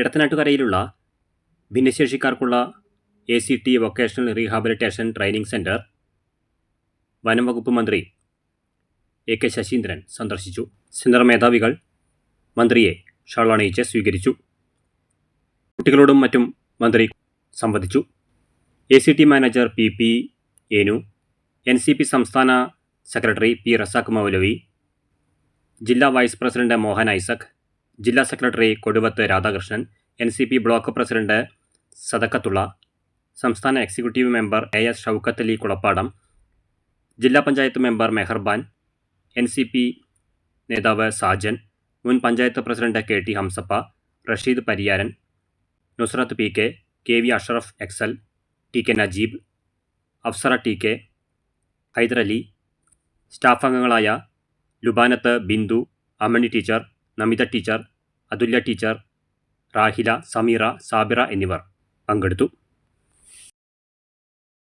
ഇടത്തനാട്ടുകരയിലുള്ള ഭിന്നശേഷിക്കാർക്കുള്ള ACT vocational rehabilitation training centre വനം വകുപ്പ് മന്ത്രി AK ശശീന്ദ്രൻ സന്ദർശിച്ചു. സെൻറ്റർ മേധാവികൾ മന്ത്രിയെ ഷാൾ അണിയിച്ച് സ്വീകരിച്ചു. കുട്ടികളോടും മറ്റും മന്ത്രി സംവദിച്ചു. ACT manager PP Enu, NCP സംസ്ഥാന സെക്രട്ടറി P റസാഖ് മൗലവി, ജില്ലാ വൈസ് പ്രസിഡന്റ് മോഹൻ ഐസക്, ജില്ലാ secretary Koduvath Radhakrishnan, NCP block president Sadakkathulla, സംസ്ഥാന executive member AS Shoukath Ali Kulappadam, ജില്ലാ പഞ്ചായത്ത് മെമ്പർ മെഹർബാൻ, NCP നേതാവ് സാജൻ, മുൻ panchayat president KT Hamsappa, Rasheed Pariyaran, Nusrath PK, KV Ashraf XL, TK Najeeb, Afsara TK, Haiderali, staff അംഗങ്ങളായ Lubanath, Bindu, Amani teacher, Namitha teacher, Athulya teacher, Rahila, Sameera, Sabira എന്നിവർ പങ്കെടുത്തു.